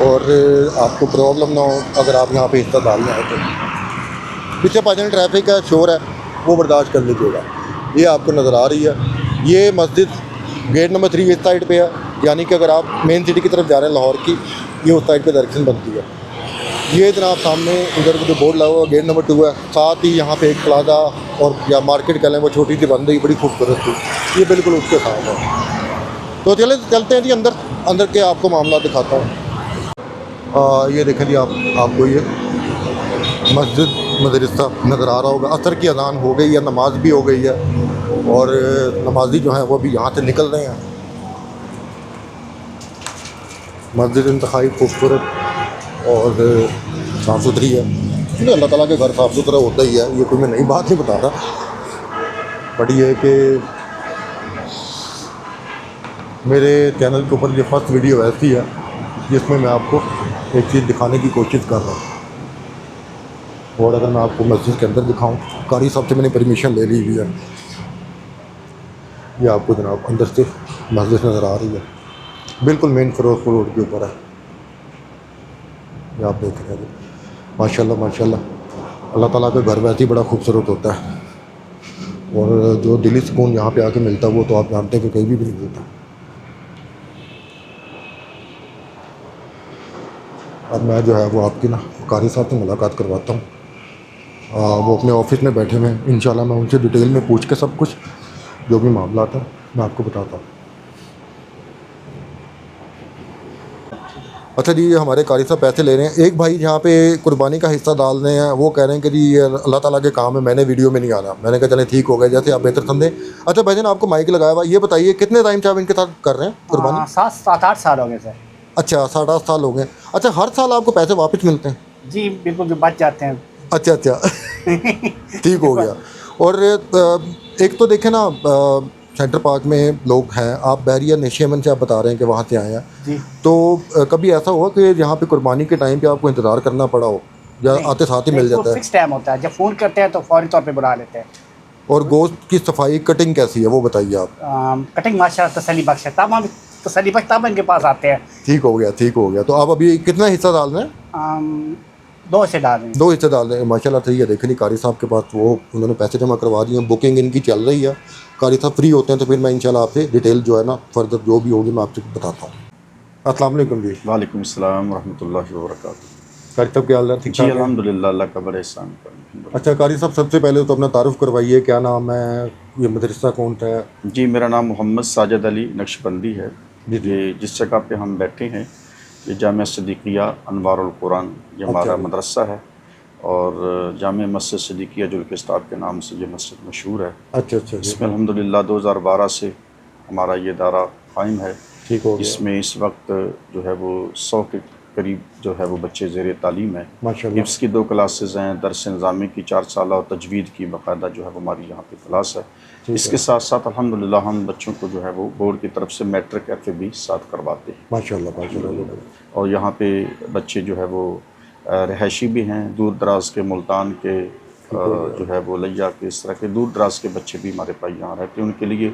اور آپ کو پرابلم نہ ہو اگر آپ یہاں پہ حصہ ڈالنے آئے تو پیچھے پاجن ٹریفک ہے، شور ہے، وہ برداشت کر لیجیے گا۔ یہ آپ کو نظر آ رہی ہے، یہ مسجد گیٹ نمبر 3 اس سائڈ پہ ہے، یعنی کہ اگر آپ مین سٹی کی طرف جا رہے ہیں لاہور کی، یہ اس سائڈ پہ ڈائریکشن بنتی ہے۔ یہ جناب سامنے ادھر جو بورڈ لگا ہوا گیٹ نمبر 2 ہے، ساتھ ہی یہاں پہ ایک پلازا اور یا مارکیٹ کہہ لیں، وہ چھوٹی سی بند رہی، بڑی خوبصورت تھی، یہ بالکل اس کے ساتھ ہے۔ تو چلتے ہیں جی اندر کے آپ کو معاملہ دکھاتا ہوں۔ یہ دیکھیں جی آپ کو یہ مسجد مدرسہ نظر آ رہا ہوگا۔ عصر کی اذان ہو گئی ہے، نماز بھی ہو گئی ہے، اور نمازی جو ہیں وہ بھی یہاں سے نکل رہے ہیں۔ مسجد انتہائی خوبصورت اور صاف ستھری ہے۔ نہیں، اللہ تعالیٰ کے گھر صاف ستھرا ہوتا ہی ہے، یہ کوئی میں نئی بات نہیں بتا رہا، بٹ یہ ہے کہ میرے چینل کے اوپر یہ فرسٹ ویڈیو ایسی ہے جس میں آپ کو ایک چیز دکھانے کی کوشش کر رہا ہوں۔ اور اگر میں آپ کو مسجد کے اندر دکھاؤں، قاری صاحب سے میں نے پرمیشن لے لی ہوئی ہے، یہ آپ کو جناب اندر سے مسجد نظر آ رہی ہے، بالکل مین فیروزپور روڈ کے اوپر ہے۔ یہ آپ دیکھ رہے ہیں، ماشاء اللہ ماشاء اللہ، اللہ تعالیٰ کا گھر ویسے ہی بڑا خوبصورت ہوتا ہے، اور جو دلی سکون یہاں پہ آ کے ملتا ہے وہ تو آپ جانتے ہیں کہ کہیں بھی نہیں ملتا۔ اب میں جو ہے وہ آپ کی قاری صاحب سے ملاقات کرواتا ہوں، وہ اپنے آفس میں بیٹھے ہوئے ہیں، انشاءاللہ میں ان سے ڈیٹیل میں پوچھ کے سب کچھ جو بھی معاملات ہیں میں آپ کو بتاتا ہوں۔ اچھا جی، یہ ہمارے قاری صاحب پیسے لے رہے ہیں۔ ایک بھائی جہاں پہ قربانی کا حصہ ڈال رہے ہیں، وہ کہہ رہے ہیں کہ جی یہ اللہ تعالیٰ کے کام ہے، میں نے ویڈیو میں نہیں آنا۔ میں نے کہا چلیں ٹھیک ہو گیا، جیسے آپ بہتر سمجھیں۔ اچھا بھائی جان، آپ کو مائک لگایا ہوا، یہ بتائیے کتنے ٹائم سے آپ ان کے ساتھ کر رہے ہیں قربانی؟ 7-8 سال ہو گئے سر۔ اچھا، 7-8 سال ہو گئے۔ اچھا، ہر سال آپ کو پیسے واپس ملتے ہیں؟ جی بالکل، جو بچ جاتے ہیں۔ اچھا ٹھیک ہو گیا۔ اور ایک تو دیکھیں نا، سینٹر پارک میں لوگ ہیں، آپ بحریہ نشیمن سے آپ بتا رہے ہیں کہ وہاں سے آئے ہیں جی، تو کبھی ایسا ہوا کہ یہاں پہ قربانی کے ٹائم پہ آپ کو انتظار کرنا پڑا ہو یا آتے ساتھ ہی مل جاتا ہے؟ فکس ٹائم ہوتا ہے، جب فون کرتے ہیں تو فوری طور پہ بلا لیتے ہیں۔ اور گوشت کی صفائی کٹنگ کیسی ہے وہ بتائیے آپ؟ کٹنگ ماشاء اللہ تسلی بخش ہے، تمام تسلی بخش تب ان کے پاس آتے ہیں۔ ٹھیک ہو گیا۔ تو آپ ابھی کتنا حصہ ڈال رہے ہیں؟ 2 سے ڈال رہے ہیں۔ 2 حصے ڈال رہے ہیں، ماشاء اللہ صحیح ہے۔ دیکھیں جی، قاری صاحب کے پاس وہ انہوں نے پیسے جمع کروا دیے ہیں، بکنگ ان کی چل رہی ہے۔ قاری صاحب فری ہوتے ہیں تو پھر میں انشاءاللہ آپ سے ڈیٹیل جو ہے نا فردر جو بھی ہوگی میں آپ سے بتاتا ہوں۔ السلام علیکم جی۔ وعلیکم السلام ورحمۃ اللہ وبرکاتہ۔ قاری صاحب کیا حال ہے؟ ٹھیک جی ٹھاک ہے؟ الحمدللہ، اللہ کا بڑے احسان پر۔ اچھا قاری صاحب، سب سے پہلے تو اپنا تعارف کروائیے، کیا نام ہے، یہ مدرسہ کون سا ہے؟ جی، میرا نام محمد ساجد علی نقشبندی ہے۔ جی جی۔ یہ جس جگہ پہ ہم بیٹھے ہیں یہ جامعہ صدیقیہ انوار القرآن، یہ ہمارا مدرسہ ہے، اور جامع مسجد صدیقیہ جلکستاب کے نام سے یہ مسجد مشہور ہے۔ اچھا اس میں الحمدللہ 2012 سے ہمارا یہ ادارہ قائم ہے۔ ٹھیک ہو گیا۔ اس میں اس وقت جو ہے وہ 100 کے قریب جو ہے وہ بچے زیر تعلیم ہیں۔ ماشاء اللہ۔ حفظ کی 2 کلاسز ہیں، درس نظامی کی 4 سالہ اور تجوید کی باقاعدہ جو ہے وہ ہماری یہاں پہ کلاس ہے۔ اس کے ساتھ ساتھ الحمدللہ ہم بچوں کو جو ہے وہ بورڈ کی طرف سے میٹرک ایف بھی ساتھ کرواتے ہیں۔ ماشاء اللہ۔ اور یہاں پہ بچے جو ہے وہ رہائشی بھی ہیں، دور دراز کے، ملتان کے، جو ہے وہ لیا کے، اس طرح کے دور دراز کے بچے بھی ہمارے پاس یہاں رہتے ہیں۔ ان کے لیے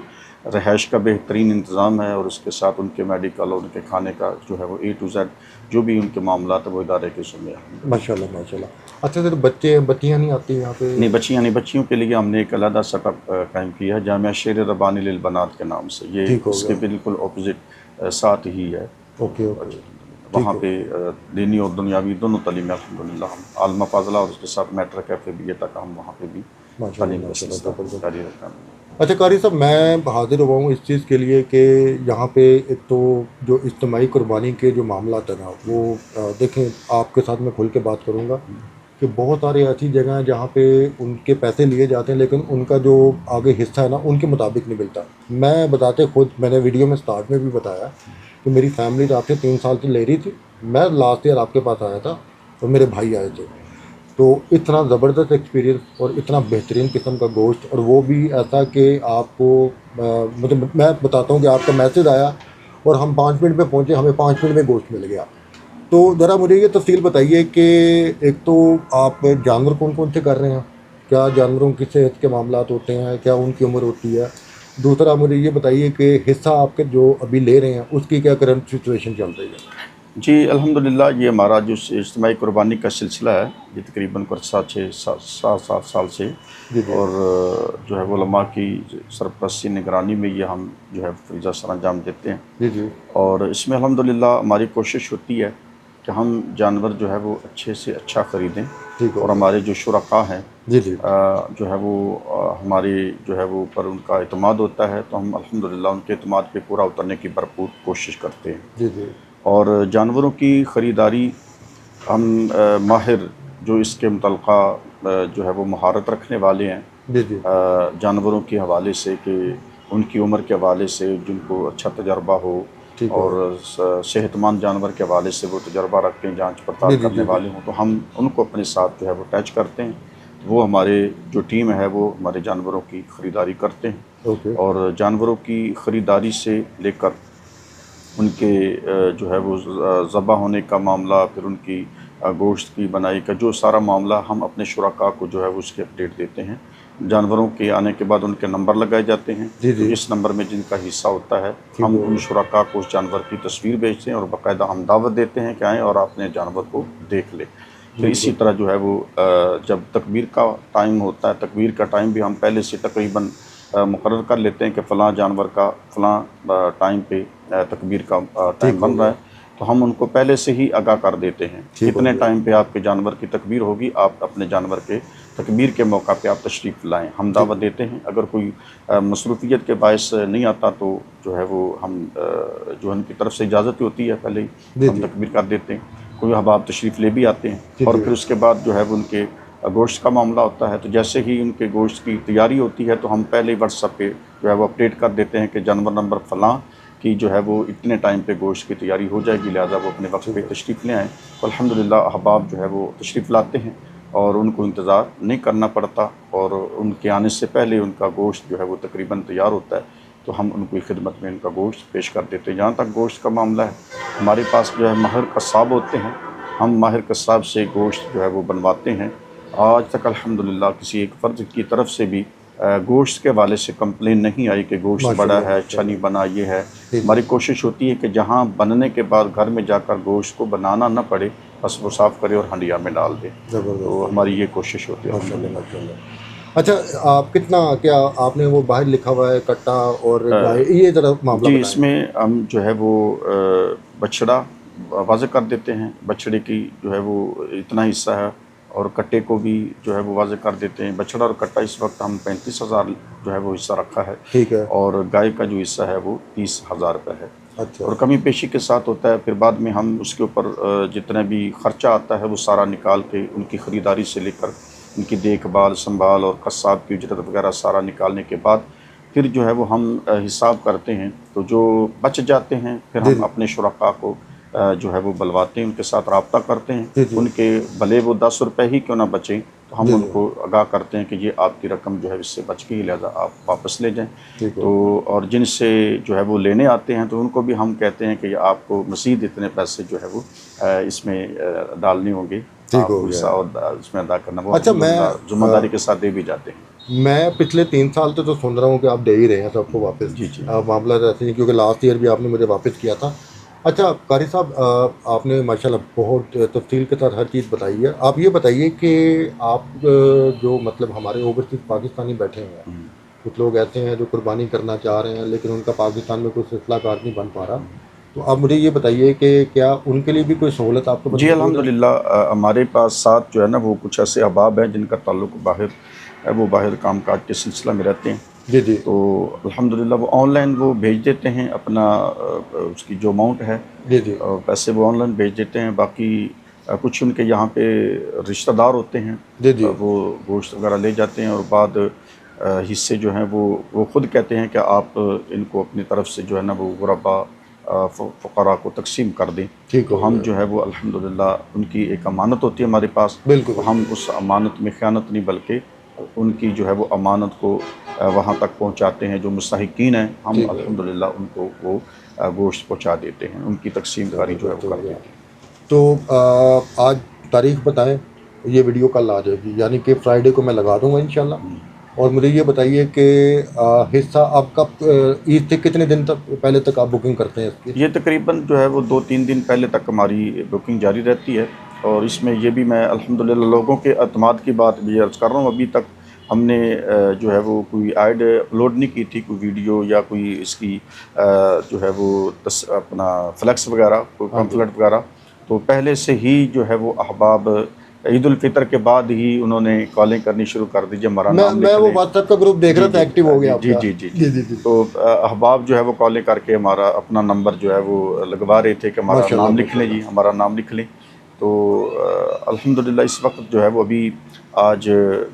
رہائش کا بہترین انتظام ہے، اور اس کے ساتھ ان کے میڈیکل اور ان کے کھانے کا جو ہے وہ A to Z جو بھی ان کے معاملات ہیں وہ ادارے کے ذمہ ہیں۔ ماشاء اللہ۔ اچھا سر، بچیاں نہیں آتی یہاں پہ؟ نہیں، بچیاں نہیں، بچیوں کے لیے ہم نے ایک علیحدہ سیٹ اپ قائم کیا ہے، جامعہ شیر ربانی للبنات کے نام سے۔ یہ اس کے بالکل اپوزٹ ساتھ ہی ہے۔ اوکے۔ وہاں پہ دینی اور دنیاوی دونوں تعلیمیں الحمدللہ ہم عالمہ فاضلہ اور اس کے ساتھ میٹرک ایف بی تک ہم وہاں پہ بھی تعلیم جاری رکھتے ہیں۔ اچھا قاری صاحب، میں حاضر ہوا ہوں اس چیز کے لیے کہ یہاں پہ ایک تو جو اجتماعی قربانی کے جو معاملات ہیں نا، وہ دیکھیں آپ کے ساتھ میں کھل کے بات کروں گا کہ بہت سارے ایسی جگہیں ہیں جہاں پہ ان کے پیسے لیے جاتے ہیں لیکن ان کا جو آگے حصہ ہے نا ان کے مطابق نہیں ملتا۔ میں بتاتے خود، میں نے ویڈیو میں سٹارٹ میں بھی بتایا کہ میری فیملی تو آپ سے 3 سال سے لے رہی تھی، میں لاسٹ ایئر آپ کے پاس آیا تھا اور میرے بھائی آئے تھے، تو اتنا زبردست ایکسپیرینس اور اتنا بہترین قسم کا گوشت، اور وہ بھی ایسا کہ آپ کو مطلب میں بتاتا ہوں کہ آپ کا میسج آیا اور ہم 5 منٹ میں پہنچے، ہمیں 5 منٹ میں گوشت مل گیا۔ تو ذرا مجھے یہ تفصیل بتائیے کہ ایک تو آپ جانور کون سے کر رہے ہیں، کیا جانوروں کی صحت کے معاملات ہوتے ہیں، کیا ان کی عمر ہوتی ہے؟ دوسرا مجھے یہ بتائیے کہ حصہ آپ کے جو ابھی لے رہے ہیں اس کی کیا کرنٹ سچویشن چل رہی ہے؟ جی الحمدللہ یہ ہمارا جو اجتماعی قربانی کا سلسلہ ہے یہ تقریباً 7 سے جی جی اور جو ہے علماء کی سرپرستی نگرانی میں یہ ہم جو ہے فریضہ سر انجام دیتے ہیں، جی جی اور اس میں الحمدللہ ہماری کوشش ہوتی ہے کہ ہم جانور جو ہے وہ اچھے سے اچھا خریدیں، ٹھیک ہو اور ہمارے جو شرکاء ہیں جی جی جو ہے وہ ہماری جو ہے وہ پر ان کا اعتماد ہوتا ہے، تو ہم الحمدللہ ان کے اعتماد پہ پورا اترنے کی بھرپور کوشش کرتے ہیں، جی جی اور جانوروں کی خریداری ہم ماہر جو اس کے متعلقہ جو ہے وہ مہارت رکھنے والے ہیں جی جی جانوروں کے حوالے سے، کہ ان کی عمر کے حوالے سے جن کو اچھا تجربہ ہو، ٹھیک ہو اور صحت مند جانور کے حوالے سے وہ تجربہ رکھتے ہیں، جانچ پڑتال جی جی کرنے جی جی والے ہوں، تو ہم ان کو اپنے ساتھ جو ہے وہ اٹیچ کرتے ہیں، تو وہ ہمارے جو ٹیم ہے وہ ہمارے جانوروں کی خریداری کرتے ہیں، اوکے اور جانوروں کی خریداری سے لے کر ان کے جو ہے وہ ذبح ہونے کا معاملہ، پھر ان کی گوشت کی بنائی کا جو سارا معاملہ ہم اپنے شرکاء کو جو ہے وہ اس کی اپڈیٹ دیتے ہیں۔ جانوروں کے آنے کے بعد ان کے نمبر لگائے جاتے ہیں، جی تو جی اس نمبر میں جن کا حصہ ہوتا ہے ٹھیک ہم ہو ان شرکاء کو اس جانور کی تصویر بھیجتے ہیں، اور باقاعدہ ہم دعوت دیتے ہیں کہ آئیں اور آپ نے جانور کو دیکھ لیں۔ پھر اسی بالکل طرح جو ہے وہ جب تکبیر کا ٹائم ہوتا ہے، تکبیر کا ٹائم بھی ہم پہلے سے تقریباً مقرر کر لیتے ہیں کہ فلاں جانور کا فلاں ٹائم پہ تکبیر کا ٹھیک ٹائم ہو بن رہا گیا ہے، تو ہم ان کو پہلے سے ہی آگاہ کر دیتے ہیں ٹھیک ہو کتنے گیا ٹائم پہ آپ کے جانور کی تکبیر ہوگی، آپ اپنے جانور کے تکبیر کے موقع پہ آپ تشریف لائیں، ہم ٹھیک دعوت دیتے ہیں۔ اگر کوئی مصروفیت کے باعث نہیں آتا تو جو ہے وہ ہم جو ان کی طرف سے اجازت ہوتی ہے پہلے ہی جی تو ہم جی تکبیر کر دیتے ہیں، کوئی احباب تشریف لے بھی آتے ہیں، جی اور جی پھر اس کے بعد جو ہے وہ ان کے گوشت کا معاملہ ہوتا ہے، تو جیسے ہی ان کے گوشت کی تیاری ہوتی ہے تو ہم پہلے ہی واٹس ایپ پہ جو ہے وہ اپڈیٹ کر دیتے ہیں کہ جانور نمبر فلاں کی جو ہے وہ اتنے ٹائم پہ گوشت کی تیاری ہو جائے گی، لہٰذا وہ اپنے وقت پہ ٹھیک ہے تشریف لے آئیں، تو الحمدللہ احباب جو ہے وہ تشریف لاتے ہیں، اور ان کو انتظار نہیں کرنا پڑتا، اور ان کے آنے سے پہلے ان کا گوشت جو ہے وہ تقریباً تیار ہوتا ہے، تو ہم ان کی خدمت میں ان کا گوشت پیش کر دیتے ہیں۔ جہاں تک گوشت کا معاملہ ہے، ہمارے پاس جو ہے ماہر قصاب ہوتے ہیں، ہم ماہر قصاب سے گوشت جو ہے وہ بنواتے ہیں۔ آج تک الحمدللہ کسی ایک فرد کی طرف سے بھی گوشت کے حوالے سے کمپلین نہیں آئی کہ گوشت ماشاء بڑا اللہ ہے، ماشاء اچھا نہیں اللہ بنا، یہ ہے۔ جی جی ہماری کوشش ہوتی ہے کہ جہاں بننے کے بعد گھر میں جا کر گوشت کو بنانا نہ پڑے، بس وہ صاف کرے اور ہنڈیا میں ڈال دے، زبردست تو ہماری زبردست یہ کوشش ہوتی ہے ماشاء اللہ الحمدللہ۔ ماشاء اللہ اچھا آپ کتنا کیا آپ نے وہ باہر لکھا ہوا ہے کٹا اور گائے یہ ذرا معاملہ جی اس بتائیں میں ہم جو ہے وہ بچڑا واضح کر دیتے ہیں، بچڑے کی جو ہے وہ اتنا حصہ ہے، اور کٹے کو بھی جو ہے وہ واضح کر دیتے ہیں۔ بچڑا اور کٹا اس وقت ہم 35,000 جو ہے وہ حصہ رکھا ہے، ٹھیک ہے اور گائے کا جو حصہ ہے وہ 30,000 روپے ہے، اچھا اور کمی پیشی کے ساتھ ہوتا ہے۔ پھر بعد میں ہم اس کے اوپر جتنا بھی خرچہ آتا ہے وہ سارا نکال کے ان کی خریداری سے لے کر ان کی دیکھ بھال سنبھال اور قصاب کی اجرت وغیرہ سارا نکالنے کے بعد پھر جو ہے وہ ہم حساب کرتے ہیں، تو جو بچ جاتے ہیں پھر جی ہم جی اپنے شرکاء کو جو ہے وہ بلواتے ہیں، ان کے ساتھ رابطہ کرتے ہیں، جی جی ان کے بھلے وہ 10 روپے ہی کیوں نہ بچیں تو ہم جی ان جی کو آگاہ کرتے ہیں کہ یہ آپ کی رقم جو ہے اس سے بچ گئی، لہذا آپ واپس لے جائیں۔ ٹھیک تو ہو گیا اور جن سے جو ہے وہ لینے آتے ہیں تو ان کو بھی ہم کہتے ہیں کہ یہ آپ کو مزید اتنے پیسے جو ہے وہ اس میں ڈالنے ہوں گے، ٹھیک آپ ہو کو گیا حصہ اور اس میں ادا کرنا، وہ اچھا الحمدللہ ذمہ داری کے ساتھ دے بھی جاتے ہیں۔ میں پچھلے 3 سال تو سن رہا ہوں کہ آپ دے ہی رہے ہیں سب کو واپس جی جی معاملہ ایسے نہیں کیونکہ لاسٹ ایئر بھی آپ نے مجھے واپس کیا تھا اچھا قاری صاحب آپ نے ماشاءاللہ بہت تفصیل کے ساتھ ہر چیز بتائی ہے آپ یہ بتائیے کہ آپ جو مطلب ہمارے اوورسیز پاکستانی بیٹھے ہوئے ہیں کچھ لوگ ایسے ہیں جو قربانی کرنا چاہ رہے ہیں لیکن ان کا پاکستان میں کوئی سلسلہ کار نہیں بن پا رہا تو آپ مجھے یہ بتائیے کہ کیا ان کے لیے بھی کوئی سہولت آپ کے پاس جی موجود ہے؟ الحمدللہ ہمارے پاس ساتھ جو ہے نا وہ کچھ ایسے احباب ہیں جن کا تعلق باہر ہے، وہ باہر کام کاج کے سلسلہ میں رہتے ہیں، جی جی تو الحمدللہ وہ آن لائن وہ بھیج دیتے ہیں اپنا اس کی جو اماؤنٹ ہے جی جی پیسے وہ آن لائن بھیج دیتے ہیں، باقی کچھ ان کے یہاں پہ رشتہ دار ہوتے ہیں، جی جی وہ گوشت وغیرہ لے جاتے ہیں، اور بعد حصے جو ہیں وہ خود کہتے ہیں کہ آپ ان کو اپنی طرف سے جو ہے نا وہ غربا فقراء کو تقسیم کر دیں، ٹھیک تو ہو ہم گیا جو ہے وہ الحمدللہ ان کی ایک امانت ہوتی ہے ہمارے پاس، بالکل تو ہم اس امانت میں خیانت نہیں بلکہ ان کی جو ہے وہ امانت کو وہاں تک پہنچاتے ہیں جو مستحقین ہیں، ہم ٹھیک ہے الحمدللہ ان کو وہ گوشت پہنچا دیتے ہیں، ان کی تقسیم کاری جو ہے زبردست وہ ہو کر گیا دیتے ہیں۔ تو آج تاریخ بتائیں یہ ویڈیو کل آ جائے گی یعنی کہ فرائیڈے کو میں لگا دوں گا انشاءاللہ اور مجھے یہ بتائیے کہ حصہ آپ کا عید سے کتنے دن تک پہلے تک آپ بکنگ کرتے ہیں اس کی؟ یہ تقریباً جو ہے وہ 2-3 دن پہلے تک ہماری بکنگ جاری رہتی ہے، اور اس میں یہ بھی میں الحمدللہ لوگوں کے اعتماد کی بات بھی عرض کر رہا ہوں، ابھی تک ہم نے جو ہے وہ کوئی ایڈ اپلوڈ نہیں کی تھی، کوئی ویڈیو یا کوئی اس کی جو ہے وہ اپنا فلیکس وغیرہ، کوئی پمفلٹ وغیرہ، تو پہلے سے ہی جو ہے وہ احباب عید الفطر کے بعد ہی انہوں نے کالیں کرنی شروع کر دی، جب ہمارا نام میں وہ نکلے۔ واٹس ایپ کا گروپ دیکھ رہا تھا، ایکٹیو ہو گیا آپ جی کا۔ جی جی جی تو احباب جو ہے وہ کالیں کر کے ہمارا اپنا نمبر جو ہے وہ لگوا رہے تھے کہ ہمارا ماشاء اللہ، نام لکھ لیں ماشاء جی، ہمارا نام لکھ لیں۔ تو الحمدللہ اس وقت جو ہے وہ ابھی آج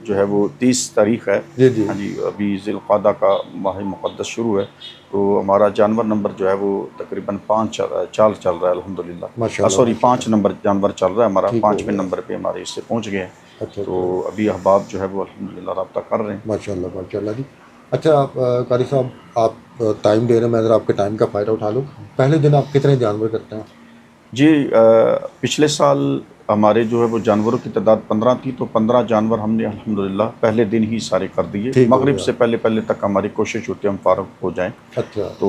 جو ہے وہ 30 تاریخ ہے، جی جی ہاں جی، ابھی ذی القعدہ کا ماہ مقدس شروع ہے، تو ہمارا جانور نمبر جو ہے وہ تقریباً 5 چل رہا ہے الحمدللہ، ماشاء اللہ، سوری ماشاء 5 نمبر جانور چل رہا ہے ہمارا، ٹھیک ہو 5ویں گیا۔ نمبر پہ ہمارے اس سے پہنچ گئے ہیں، اچھا تو اچھا، ابھی احباب جو ہے وہ الحمدللہ رابطہ کر رہے ہیں۔ ماشاء اللہ جی۔ اچھا قاری صاحب، آپ ٹائم دے رہے ہیں، میں ذرا آپ کے ٹائم کا فائدہ اٹھا لوں۔ پہلے دن آپ کتنے جانور کرتے ہیں؟ جی پچھلے سال ہمارے جو ہے وہ جانوروں کی تعداد 15 تھی، تو 15 جانور ہم نے الحمدللہ پہلے دن ہی سارے کر دیے، ٹھیک ہو مغرب گیا۔ سے پہلے تک ہماری کوشش ہوتی ہے ہم فارغ ہو جائیں، اچھا تو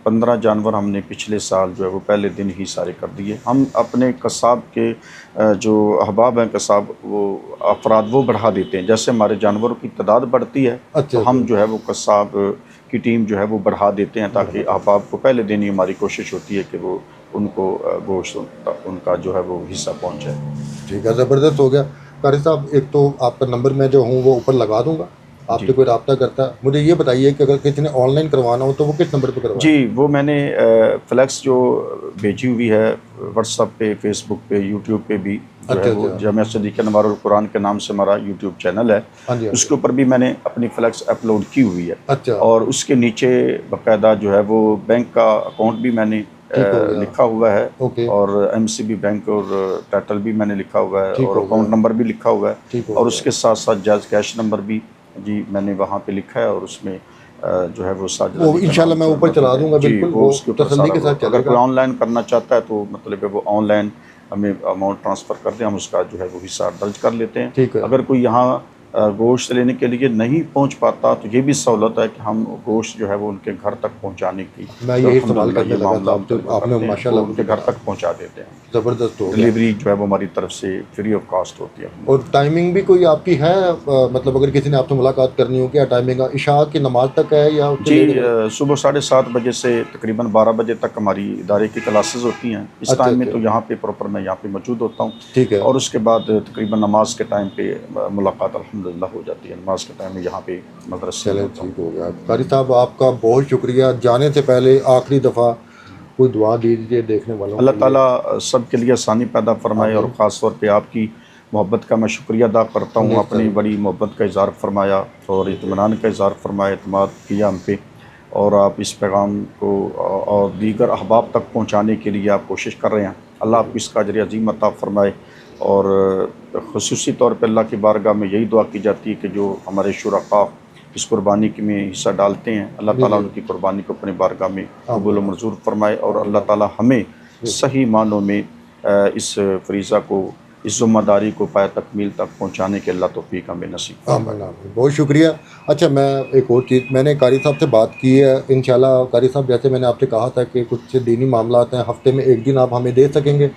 15 جانور ہم نے پچھلے سال جو ہے وہ پہلے دن ہی سارے کر دیے۔ ہم اپنے قصاب کے جو احباب ہیں قصاب، وہ افراد وہ بڑھا دیتے ہیں، جیسے ہمارے جانوروں کی تعداد بڑھتی ہے اچھا تو ہم جو ہے وہ قصاب کی ٹیم جو ہے وہ بڑھا دیتے ہیں، تاکہ احباب کو پہلے دن ہی ہماری کوشش ہوتی ہے کہ وہ ان کو گوشت ان کا جو ہے وہ حصہ پہنچے۔ ٹھیک ہے، زبردست ہو گیا۔ قاری صاحب، ایک تو آپ کا نمبر میں جو ہوں وہ اوپر لگا دوں گا، آپ جی سے کوئی رابطہ کرتا ہے مجھے یہ بتائیے کہ اگر کسی نے آن لائن کروانا ہو تو وہ کس نمبر پہ کروائے؟ جی، وہ میں نے فلیکس جو بھیجی ہوئی ہے واٹس ایپ پہ، فیس بک پہ، یوٹیوب پہ بھی جو ہے اچھا وہ اچھا، جامعہ صدیقہ انوار القرآن کے نام سے ہمارا یوٹیوب چینل ہے، ہاں جی ہاں اس جی، کے اوپر بھی میں نے اپنی فلیکس اپلوڈ کی ہوئی ہے، اچھا اور اس کے نیچے باقاعدہ جو ہے وہ بینک کا اکاؤنٹ بھی میں نے ٹھیک ہو گیا، لکھا ہوا ہے، اوکے، اور ایم سی بی بینک اور ٹائٹل بھی میں نے لکھا ہوا ہے، ٹھیک اور ہو گیا، اکاؤنٹ نمبر بھی لکھا ہوا ہے، ٹھیک ہو اور گیا، اس کے ساتھ ساتھ جائز کیش نمبر بھی جی میں نے وہاں پہ لکھا ہے، اور اس میں جو ہے وہ ساجد وہ علی کا انشاءاللہ نام میں جو اوپر چلا موجود ہے دوں گا، جی، بالکل وہ وہ اس کے اوپر تسلی سارا کے ساتھ اگر چلے گا۔ کوئی آن لائن کرنا چاہتا ہے تو مطلب ہے وہ آن لائن ہمیں اماؤنٹ ٹرانسفر کر دیں، ہم اس کا جو ہے وہ حصہ درج کر لیتے ہیں۔ ٹھیک ہے، اگر کوئی یہاں گوشت لینے کے لیے نہیں پہنچ پاتا تو یہ بھی سہولت ہے کہ ہم گوشت جو ہے وہ ان کے گھر تک پہنچانے کی میں جو یہی سوال الحمدللہ کرنے یہ لگا معاملہ تھا ہم آپ سے، آپ نے کرتے ہیں، ماشاء وہ اللہ ان مجھے کے گھر بتا تک پہنچا دیتے ہیں۔ زبردست ہو گیا۔ ڈلیوری جو ہے وہ ہماری طرف سے فری آف کاسٹ ہوتی ہے۔ اور ٹائمنگ بھی کوئی آپ کی ہے؟ مطلب اگر کسی نے آپ سے ملاقات کرنی ہو، کیا ٹائمنگ عشاء کی نماز تک ہے یا اس سے جی لیٹ ہے؟ صبح 7:30 بجے سے تقریباً 12 بجے تک ہماری ادارے کی کلاسز ہوتی ہیں، اس اچھا ٹائم میں اچھا، تو یہاں پہ پراپر میں یہاں پہ موجود ہوتا ہوں، ٹھیک ہے، اور اس کے بعد تقریباً نماز کے ٹائم پہ ملاقات الحمدللہ ہو جاتی ہے، نماز کے ٹائم میں یہاں پہ مدرسے میں چلیں ہوتا ہوں۔ ٹھیک ہو گیا۔ قاری صاحب، آپ کا بہت شکریہ۔ جانے سے پہلے آخری دفعہ کوئی دعا دیجیے دیکھنے والوں اللہ کے لیے۔ تعالیٰ سب کے لیے آسانی پیدا فرمائے، اور آمین، خاص طور پہ آپ کی محبت کا میں شکریہ ادا کرتا ہوں، اپنی بڑی محبت کا اظہار فرمایا اور اطمینان کا اظہار فرمایا، اعتماد کیا ہم پہ، اور آپ اس پیغام کو اور دیگر احباب تک پہنچانے کے لیے آپ کوشش کر رہے ہیں، اللہ آپ کو اس کا اجر عظیم عطا فرمائے، اور خصوصی طور پہ اللہ کی بارگاہ میں یہی دعا کی جاتی ہے کہ جو ہمارے شرکاء اس قربانی میں حصہ ڈالتے ہیں، اللہ جی تعالیٰ جی، ان کی قربانی کو اپنے بارگاہ میں قبول و آمین منظور فرمائے، اور آمین اللہ تعالیٰ ہمیں جی، صحیح معنوں میں اس فریضہ کو، اس ذمہ داری کو پائے تکمیل تک پہنچانے کے اللہ توفیق ہمیں نصیب فرمائے۔ آمین آمین، بہت شکریہ۔ اچھا، میں ایک اور چیز، میں نے قاری صاحب سے بات کی ہے، انشاءاللہ قاری صاحب جیسے میں نے آپ سے کہا تھا کہ کچھ دینی معاملات ہیں، ہفتے میں ایک دن آپ ہمیں دے سکیں گے؟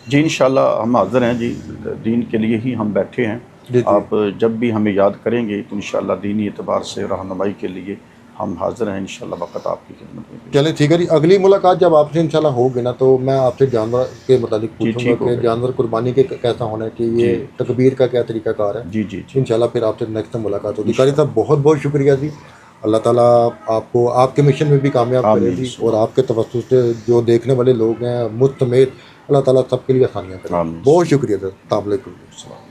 جی انشاءاللہ ہم حاضر ہیں جی، دین کے لیے ہی ہم بیٹھے ہیں، جی جی، آپ جب بھی ہمیں یاد کریں گے تو انشاءاللہ دینی اعتبار سے رہنمائی کے لیے ہم حاضر ہیں، انشاءاللہ وقت آپ کی خدمت میں پیش۔ چلیں ٹھیک ہے جی۔ اگلی ملاقات جب آپ سے انشاءاللہ ہوگی نا تو میں آپ سے جانور کے متعلق جی پوچھوں گا ٹھیک ہو کہ گیا، جانور قربانی کے کیسا ہونا چاہیے، جی تکبیر کا کیا طریقہ کار ہے، جی جی جی انشاءاللہ پھر آپ سے نیکسٹ ملاقات ہوگی۔ قاری انشاءاللہ، صاحب بہت بہت شکریہ جی، اللہ تعالیٰ آپ کو آپ کے مشن میں بھی کامیاب کرے آمین جی، اور سبحان آپ کے توسط سے جو دیکھنے والے لوگ ہیں مجھ سمیت اللہ تعالیٰ سب کے لیے آسانیاں کرے۔ آمین بہت سبحان شکریہ سر، السلام علیکم۔ اللہ۔